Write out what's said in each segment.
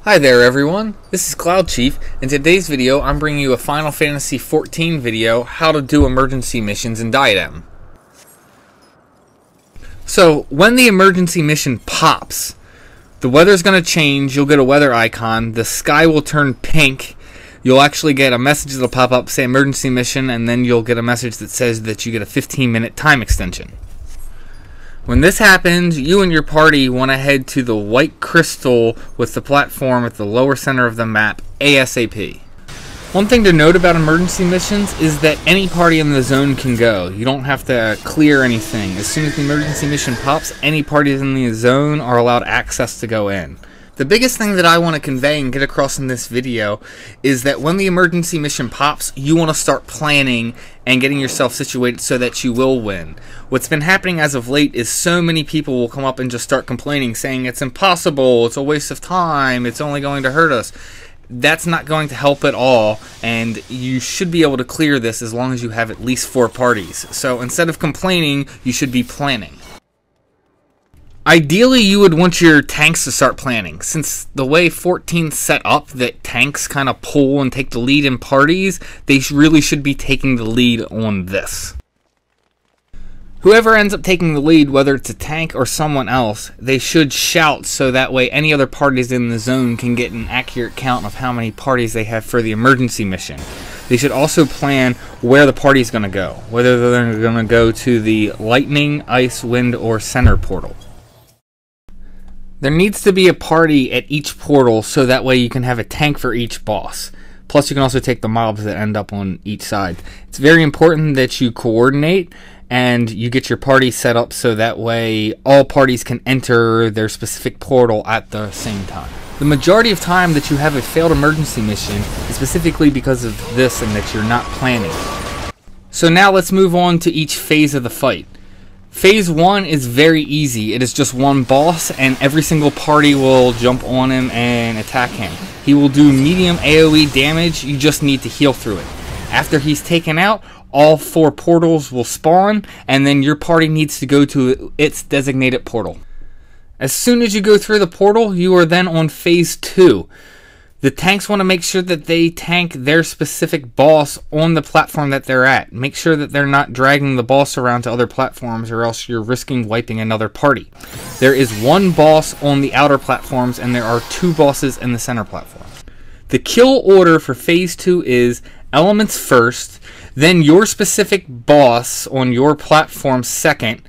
Hi there everyone, this is Cloud Chief. In today's video I'm bringing you a Final Fantasy XIV video, how to do emergency missions in Diadem. So when the emergency mission pops, the weather's going to change, you'll get a weather icon, the sky will turn pink, you'll actually get a message that'll pop up, say emergency mission, and then you'll get a message that says that you get a 15-minute time extension. When this happens, you and your party want to head to the white crystal with the platform at the lower center of the map ASAP. One thing to note about emergency missions is that any party in the zone can go. You don't have to clear anything. As soon as the emergency mission pops, any parties in the zone are allowed access to go in. The biggest thing that I want to convey and get across in this video is that when the emergency mission pops, you want to start planning and getting yourself situated so that you will win. What's been happening as of late is so many people will come up and just start complaining, saying it's impossible, it's a waste of time, it's only going to hurt us. That's not going to help at all, and you should be able to clear this as long as you have at least 4 parties. So instead of complaining, you should be planning. Ideally, you would want your tanks to start planning. Since the way 14's set up, that tanks kind of pull and take the lead in parties, they really should be taking the lead on this. Whoever ends up taking the lead, whether it's a tank or someone else, they should shout so that way any other parties in the zone can get an accurate count of how many parties they have for the emergency mission. They should also plan where the party's going to go, whether they're going to go to the lightning, ice, wind, or center portal. There needs to be a party at each portal so that way you can have a tank for each boss. Plus you can also take the mobs that end up on each side. It's very important that you coordinate and you get your party set up so that way all parties can enter their specific portal at the same time. The majority of time that you have a failed emergency mission is specifically because of this and that you're not planning. So now let's move on to each phase of the fight. Phase 1 is very easy. It is just one boss and every single party will jump on him and attack him. He will do medium AoE damage, you just need to heal through it. After he's taken out, all 4 portals will spawn and then your party needs to go to its designated portal. As soon as you go through the portal, you are then on Phase 2. The tanks want to make sure that they tank their specific boss on the platform that they're at. Make sure that they're not dragging the boss around to other platforms or else you're risking wiping another party. There is 1 boss on the outer platforms and there are 2 bosses in the center platform. The kill order for Phase 2 is elements first, then your specific boss on your platform second,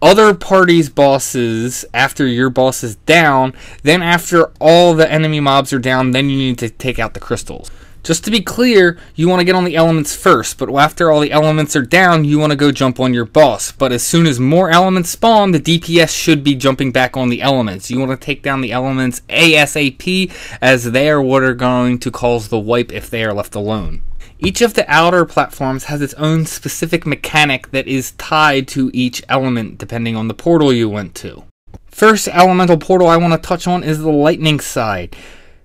other parties' bosses after your boss is down, then after all the enemy mobs are down, then you need to take out the crystals. Just to be clear, you want to get on the elements first, but after all the elements are down, you want to go jump on your boss. But as soon as more elements spawn, the DPS should be jumping back on the elements. You want to take down the elements ASAP, as they are what are going to cause the wipe if they are left alone. Each of the outer platforms has its own specific mechanic that is tied to each element depending on the portal you went to. First elemental portal I want to touch on is the lightning side.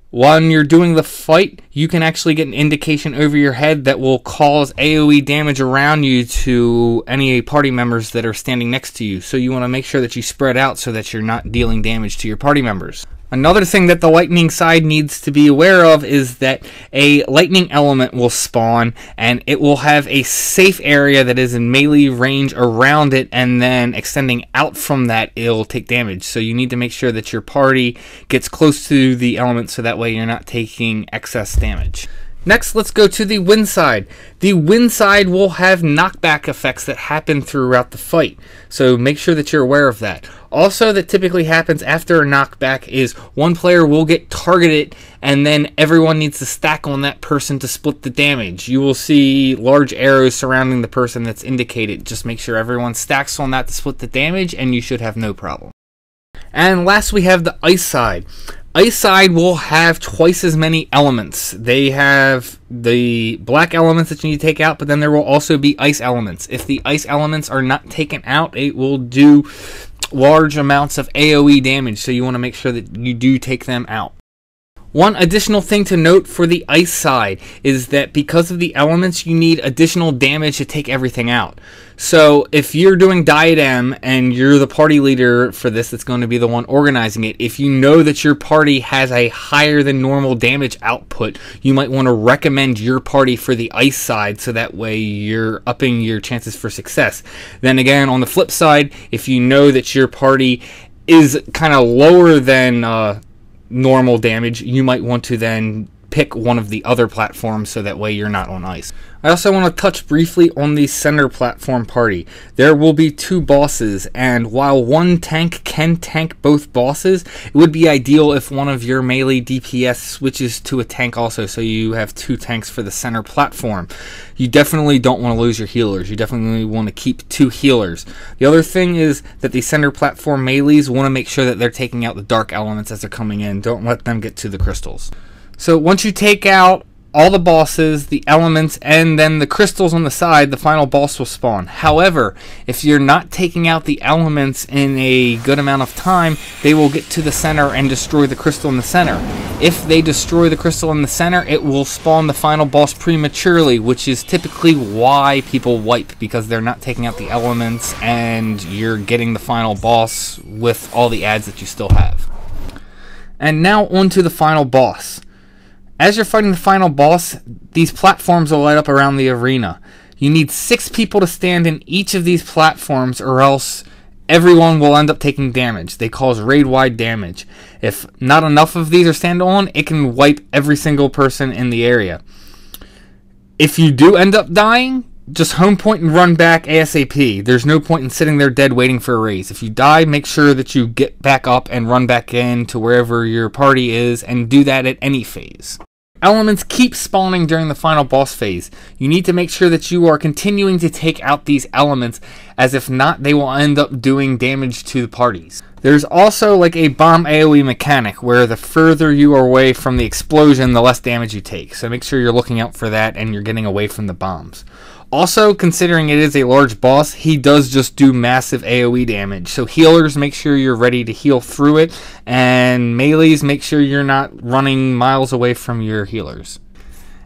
When you're doing the fight, you can actually get an indication over your head that will cause AoE damage around you to any party members that are standing next to you. So you want to make sure that you spread out so that you're not dealing damage to your party members. Another thing that the lightning side needs to be aware of is that a lightning element will spawn and it will have a safe area that is in melee range around it, and then extending out from that it'll take damage. So you need to make sure that your party gets close to the element so that way you're not taking excess damage. Next, let's go to the wind side. The wind side will have knockback effects that happen throughout the fight, so make sure that you're aware of that. Also, that typically happens after a knockback is one player will get targeted and then everyone needs to stack on that person to split the damage. You will see large arrows surrounding the person that's indicated. Just make sure everyone stacks on that to split the damage and you should have no problem. And last we have the ice side. Ice side will have twice as many elements. They have the black elements that you need to take out, but then there will also be ice elements. If the ice elements are not taken out, it will do large amounts of AoE damage, so you want to make sure that you do take them out. One additional thing to note for the ice side is that because of the elements, you need additional damage to take everything out. So if you're doing Diadem and you're the party leader for this, that's going to be the one organizing it, if you know that your party has a higher than normal damage output, you might want to recommend your party for the ice side, so that way you're upping your chances for success. Then again, on the flip side, if you know that your party is kind of lower than normal damage, you might want to then pick one of the other platforms, so that way you're not on ice. I also want to touch briefly on the center platform party. There will be 2 bosses, and while one tank can tank both bosses, it would be ideal if one of your melee DPS switches to a tank also, so you have 2 tanks for the center platform. You definitely don't want to lose your healers. You definitely want to keep 2 healers. The other thing is that the center platform melees want to make sure that they're taking out the dark elements as they're coming in. Don't let them get to the crystals. So once you take out all the bosses, the elements, and then the crystals on the side, the final boss will spawn. However, if you're not taking out the elements in a good amount of time, they will get to the center and destroy the crystal in the center. If they destroy the crystal in the center, it will spawn the final boss prematurely, which is typically why people wipe, because they're not taking out the elements and you're getting the final boss with all the adds that you still have. And now on to the final boss. As you're fighting the final boss, these platforms will light up around the arena. You need 6 people to stand in each of these platforms, or else everyone will end up taking damage. They cause raid-wide damage. If not enough of these are stand on, it can wipe every single person in the area. If you do end up dying, just home point and run back ASAP. There's no point in sitting there dead waiting for a raise. If you die, make sure that you get back up and run back in to wherever your party is, and do that at any phase. Elements keep spawning during the final boss phase. You need to make sure that you are continuing to take out these elements, as if not, they will end up doing damage to the parties. There's also like a bomb AoE mechanic, where the further you are away from the explosion, the less damage you take. So make sure you're looking out for that and you're getting away from the bombs. Also, considering it is a large boss, he does just do massive AoE damage. So healers, make sure you're ready to heal through it. And melees, make sure you're not running miles away from your healers.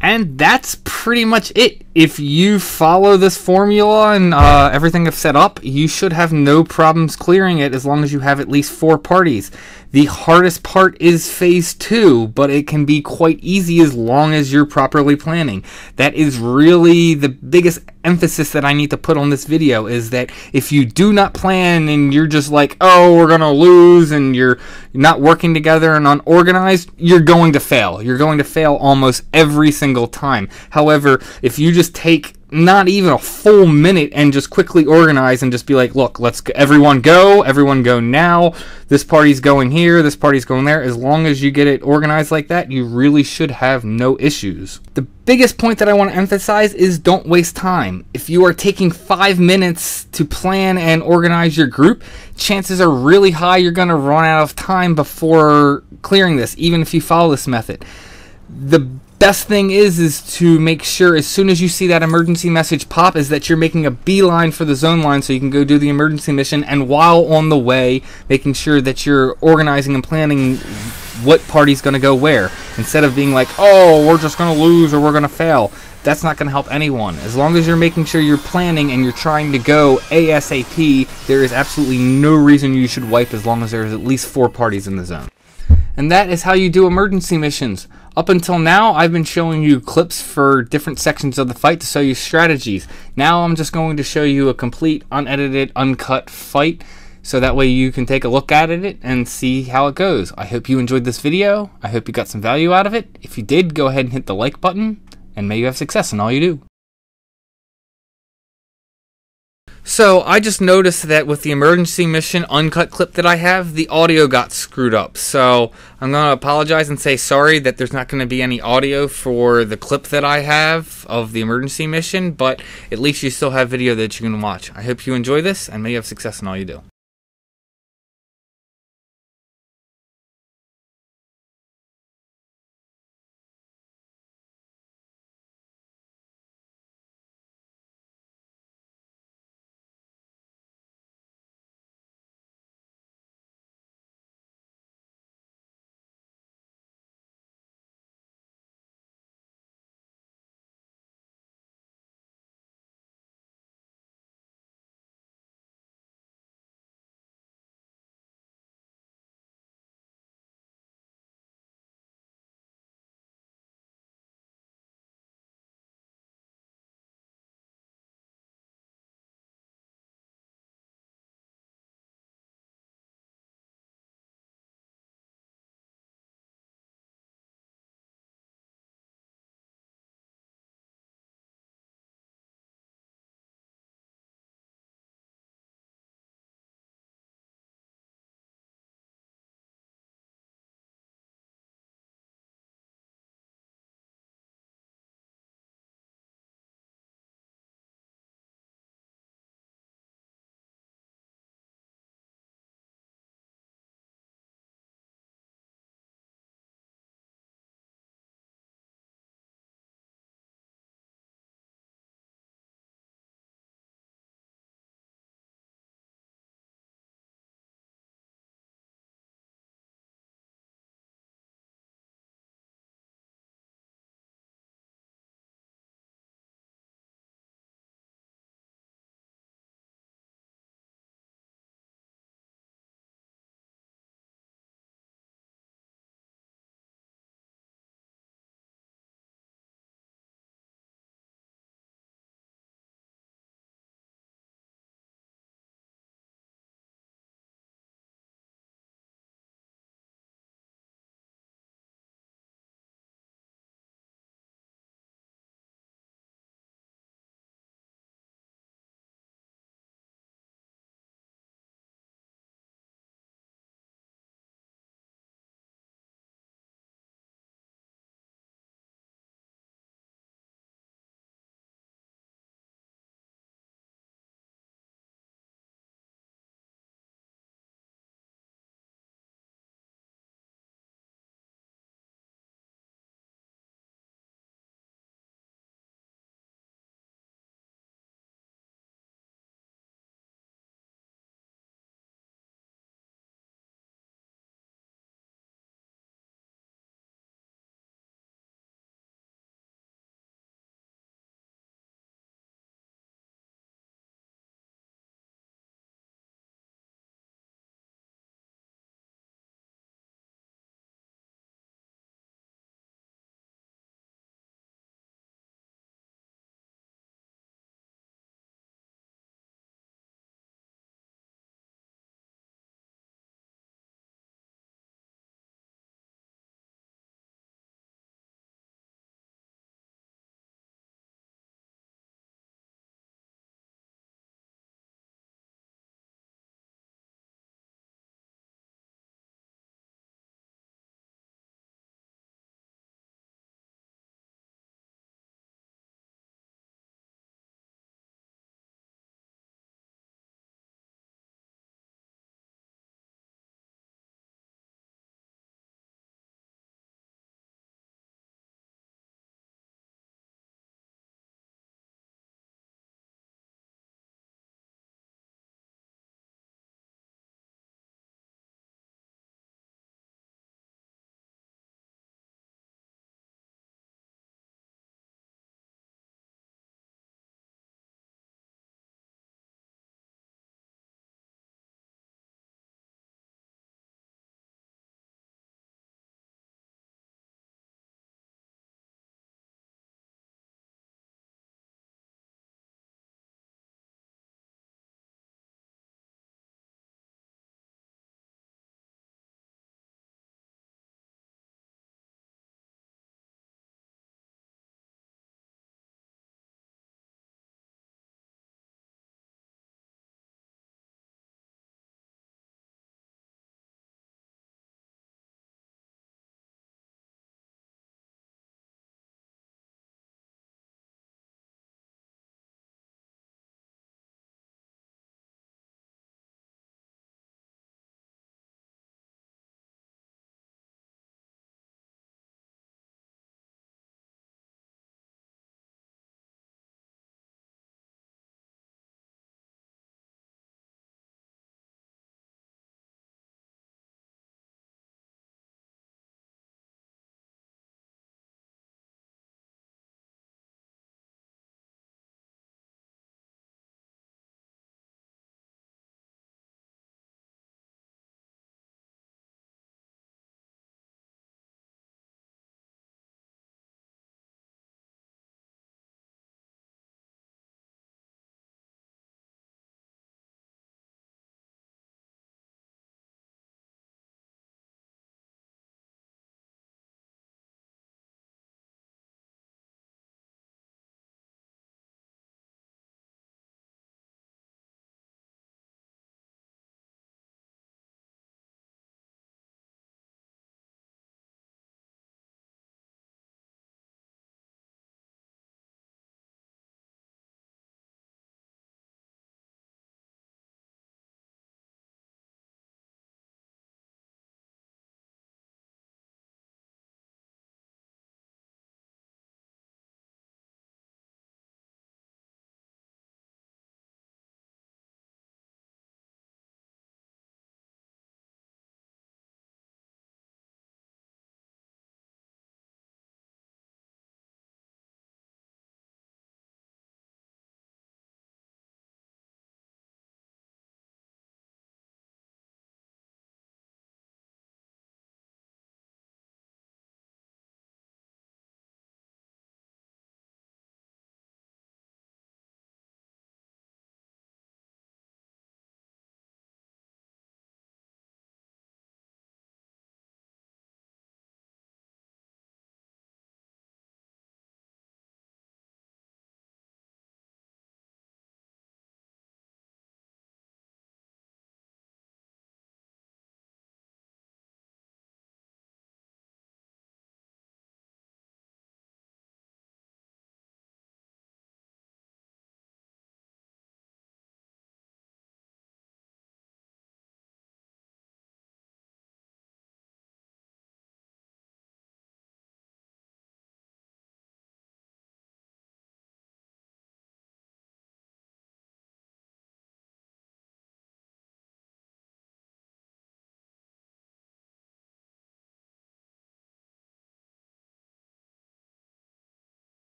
And that's pretty much it. If you follow this formula and everything I've set up, you should have no problems clearing it, as long as you have at least 4 parties. The hardest part is phase 2, but it can be quite easy as long as you're properly planning. That is really the biggest emphasis that I need to put on this video, is that if you do not plan and you're just like, oh, we're gonna lose, and you're not working together and unorganized, you're going to fail. You're going to fail almost every single time. However, if you just take not even a full minute and just quickly organize and just be like, look, let's go, everyone go now, this party's going here, this party's going there, as long as you get it organized like that, you really should have no issues. The biggest point that I want to emphasize is don't waste time. If you are taking 5 minutes to plan and organize your group, chances are really high you're going to run out of time before clearing this, even if you follow this method. The best thing is to make sure as soon as you see that emergency message pop, is that you're making a beeline for the zone line so you can go do the emergency mission, and while on the way, making sure that you're organizing and planning what party's going to go where, instead of being like, oh, we're just going to lose or we're going to fail. That's not going to help anyone. As long as you're making sure you're planning and you're trying to go ASAP, there is absolutely no reason you should wipe, as long as there's at least 4 parties in the zone. And that is how you do emergency missions. Up until now, I've been showing you clips for different sections of the fight to show you strategies. Now I'm just going to show you a complete, unedited, uncut fight, so that way you can take a look at it and see how it goes. I hope you enjoyed this video. I hope you got some value out of it. If you did, go ahead and hit the like button, and may you have success in all you do. So I just noticed that with the emergency mission uncut clip that I have, the audio got screwed up. So I'm going to apologize and say sorry that there's not going to be any audio for the clip that I have of the emergency mission, but at least you still have video that you can watch. I hope you enjoy this, and may you have success in all you do.